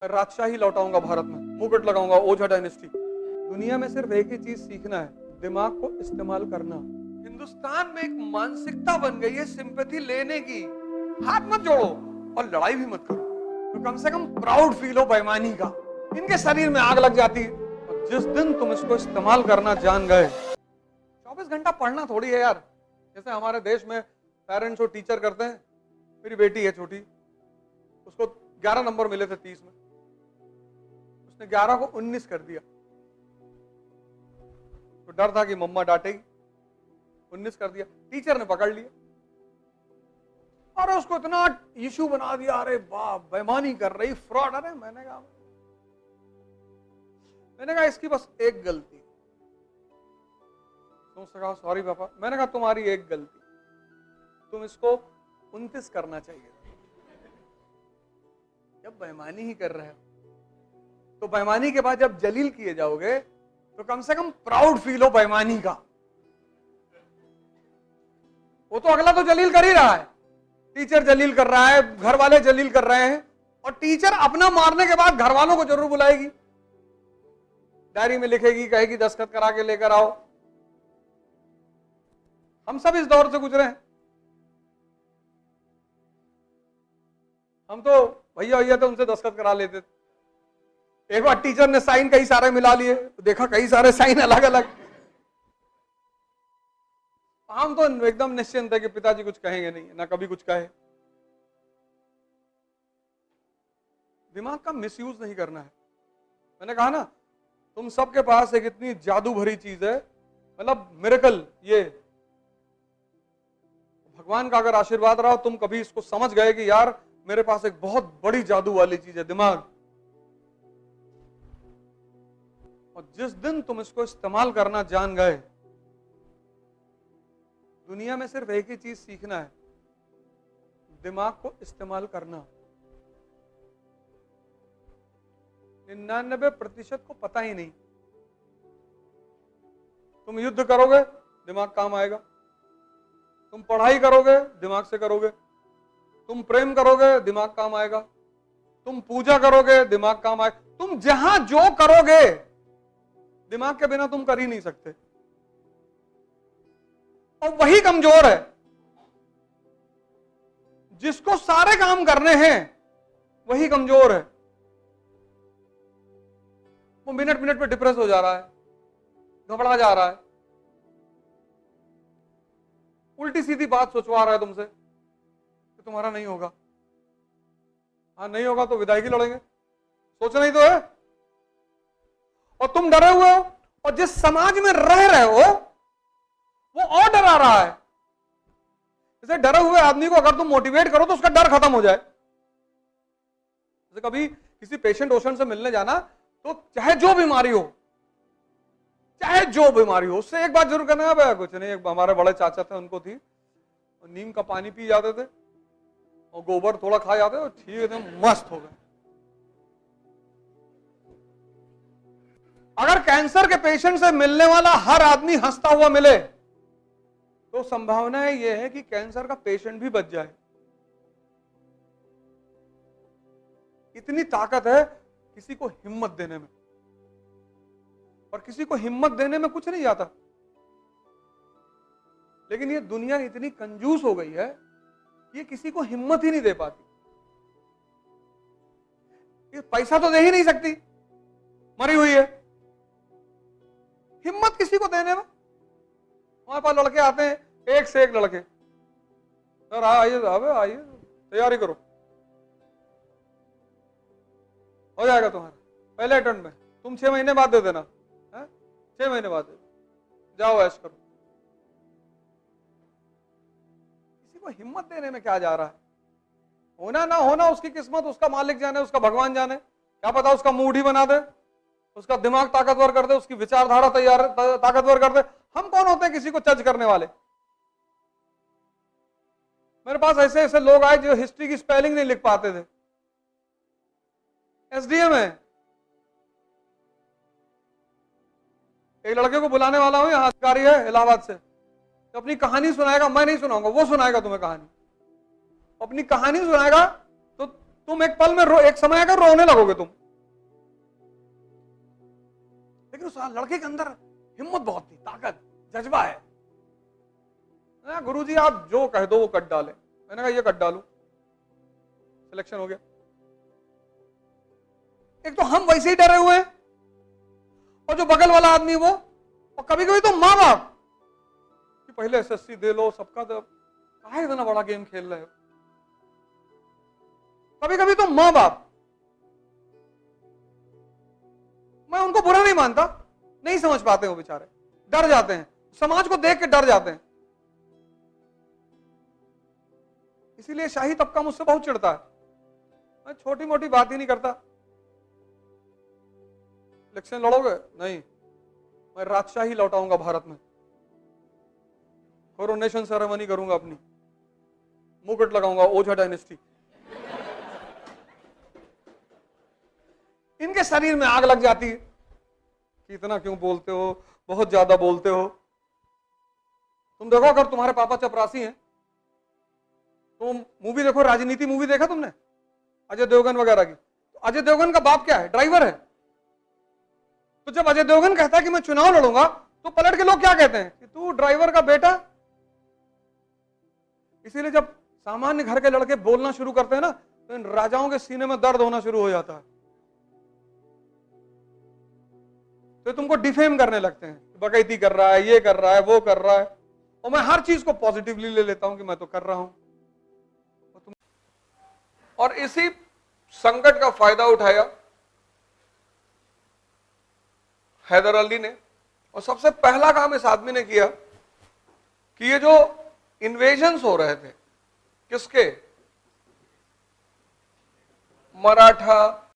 मैं राजशाही लौटाऊंगा भारत में, मुकुट लगाऊंगा, ओझा डायनेस्टी। दुनिया में सिर्फ एक ही चीज सीखना है, दिमाग को इस्तेमाल करना। हिंदुस्तान में एक मानसिकता बन गई है सिंपैथी लेने की। हाथ मत जोड़ो और लड़ाई भी मत करो, तो कम से कम प्राउड फील हो बेईमानी का। इनके शरीर में आग लग जाती है। और जिस दिन तुम इसको इस्तेमाल करना जान गए, 24 घंटा पढ़ना थोड़ी है यार। जैसे हमारे देश में पेरेंट्स और टीचर करते हैं। मेरी बेटी है छोटी, उसको 11 नंबर मिले थे 30 में, उसने 11 को 19 कर दिया। तो डर था कि मम्मा डांटेगी, 19 कर दिया, टीचर ने पकड़ लिया और उसको इतना इशू बना दिया, अरे बाप बेईमानी कर रही, फ्रॉड। अरे मैंने कहा इसकी बस एक गलती। तो उसने कहा सॉरी पापा। मैंने कहा तुम्हारी एक गलती, तुम इसको 29 करना चाहिए। जब बेईमानी ही कर रहे हो तो बेईमानी के बाद जब जलील किए जाओगे तो कम से कम प्राउड फील हो बेईमानी का। वो तो अगला तो जलील कर ही रहा है, टीचर जलील कर रहा है, घर वाले जलील कर रहे हैं, और टीचर अपना मारने के बाद घर वालों को जरूर बुलाएगी, डायरी में लिखेगी, कहेगी दस्तखत करा के लेकर आओ। हम सब इस दौर से गुजरे हैं। हम तो भैया भैया थे, उनसे दस्तखत करा लेते थे। एक बार टीचर ने साइन कई सारे मिला लिए, देखा कई सारे साइन अलग अलग। हम तो एकदम निश्चिंत है कि पिताजी कुछ कहेंगे नहीं, ना कभी कुछ कहे। दिमाग का मिसयूज नहीं करना है। मैंने कहा ना, तुम सबके पास एक इतनी जादू भरी चीज है, मतलब मिरेकल। ये भगवान का अगर आशीर्वाद रहा, तुम कभी इसको समझ गए कि यार मेरे पास एक बहुत बड़ी जादू वाली चीज है, दिमाग। और जिस दिन तुम इसको इस्तेमाल करना जान गए, दुनिया में सिर्फ एक ही चीज सीखना है, दिमाग को इस्तेमाल करना। 99% को पता ही नहीं। तुम युद्ध करोगे, दिमाग काम आएगा। तुम पढ़ाई करोगे, दिमाग से करोगे। तुम प्रेम करोगे, दिमाग काम आएगा। तुम पूजा करोगे, दिमाग काम आएगा। तुम जहां जो करोगे, दिमाग के बिना तुम कर ही नहीं सकते। और वही कमजोर है। जिसको सारे काम करने हैं, वही कमजोर है। वो मिनट मिनट पे डिप्रेस हो जा रहा है, घबरा जा रहा है, उल्टी सीधी बात सोचवा रहा है तुमसे कि तुम्हारा नहीं होगा। हाँ नहीं होगा तो विदाई की लड़ेंगे, सोचना ही तो है। और तुम डरे हुए हो, और जिस समाज में रह रहे हो वो और डरा रहा है। जैसे डरे हुए आदमी को अगर तुम मोटिवेट करो तो उसका डर खत्म हो जाए। जैसे कभी किसी पेशेंट ओशन से मिलने जाना, तो चाहे जो बीमारी हो, चाहे जो बीमारी हो, उससे एक बात जरूर करना है, भाई कुछ नहीं। एक हमारे बड़े चाचा थे, उनको थी, नीम का पानी पी जाते थे और गोबर थोड़ा खा जाते थे, ठीक एकदम मस्त हो गए। अगर कैंसर के पेशेंट से मिलने वाला हर आदमी हंसता हुआ मिले, तो संभावना यह है कि कैंसर का पेशेंट भी बच जाए। इतनी ताकत है किसी को हिम्मत देने में। और किसी को हिम्मत देने में कुछ नहीं जाता। लेकिन ये दुनिया इतनी कंजूस हो गई है, ये किसी को हिम्मत ही नहीं दे पाती। ये पैसा तो दे ही नहीं सकती, मरी हुई है। हिम्मत किसी को देने में। हमारे पास लड़के आते हैं, एक से एक लड़के, सर आइए साहब, आइए तैयारी करो, हो जाएगा तुम्हारा पहले अटेम्प्ट में। तुम 6 महीने बाद दे देना, 6 महीने बाद दे, जाओ ऐश करो। किसी को हिम्मत देने में क्या जा रहा है? होना ना होना उसकी किस्मत, उसका मालिक जाने, उसका भगवान जाने। क्या पता उसका मूड ही बना दे, उसका दिमाग ताकतवर कर दे, उसकी विचारधारा ताकतवर कर दे। हम कौन होते हैं किसी को जज करने वाले? मेरे पास ऐसे ऐसे लोग आए जो हिस्ट्री की स्पेलिंग नहीं लिख पाते थे, एसडीएम है। एक लड़के को बुलाने वाला हूं, यहां अधिकारी है इलाहाबाद से, तो अपनी कहानी सुनाएगा। मैं नहीं सुनाऊंगा, वो सुनाएगा तुम्हें कहानी। अपनी कहानी सुनाएगा तो तुम एक पल में एक समय आएगा रोने लगोगे तुम। लेकिन उस लड़के के अंदर हिम्मत बहुत थी, ताकत, जज्बा है। गुरुजी आप जो कह दो वो कट डाले। मैंने कहा ये कट डालू, सिलेक्शन हो गया। एक तो हम वैसे ही डरे हुए हैं, और जो बगल वाला आदमी वो, और कभी कभी तो माँ बाप कि पहले एसएससी दे लो, सबका तो काहे इतना बड़ा गेम खेल रहे हो। कभी कभी तो माँ बाप, मैं उनको बुरा नहीं मानता, नहीं समझ पाते हो बेचारे, डर जाते हैं, समाज को देख के डर जाते हैं। इसीलिए शाही तबका मुझसे बहुत चिढ़ता है। मैं छोटी मोटी बात ही नहीं करता। इलेक्शन लड़ोगे? नहीं, मैं राजशाही लौटाऊंगा भारत में, कोरोनेशन सेरेमनी करूंगा, अपनी मुकुट लगाऊंगा, ओझा डायनेस्टी। इनके शरीर में आग लग जाती है कि इतना क्यों बोलते हो, बहुत ज्यादा बोलते हो। तुम देखो, अगर तुम्हारे पापा चपरासी हैं तो मूवी देखो, राजनीति मूवी देखा तुमने अजय देवगन वगैरह की? तो अजय देवगन का बाप क्या है? ड्राइवर है। तो जब अजय देवगन कहता है कि मैं चुनाव लड़ूंगा, तो पलट के लोग क्या कहते हैं कि तू ड्राइवर का बेटा। इसीलिए जब सामान्य घर के लड़के बोलना शुरू करते हैं ना, तो इन राजाओं के सीने में दर्द होना शुरू हो जाता है। तो तुमको डिफेम करने लगते हैं, बकैती कर रहा है, ये कर रहा है, वो कर रहा है। और मैं हर चीज को पॉजिटिवली ले लेता हूं कि मैं तो कर रहा हूं। और इसी संकट का फायदा उठाया हैदर अली ने, और सबसे पहला काम इस आदमी ने किया कि ये जो इन्वेजन्स हो रहे थे, किसके? मराठा,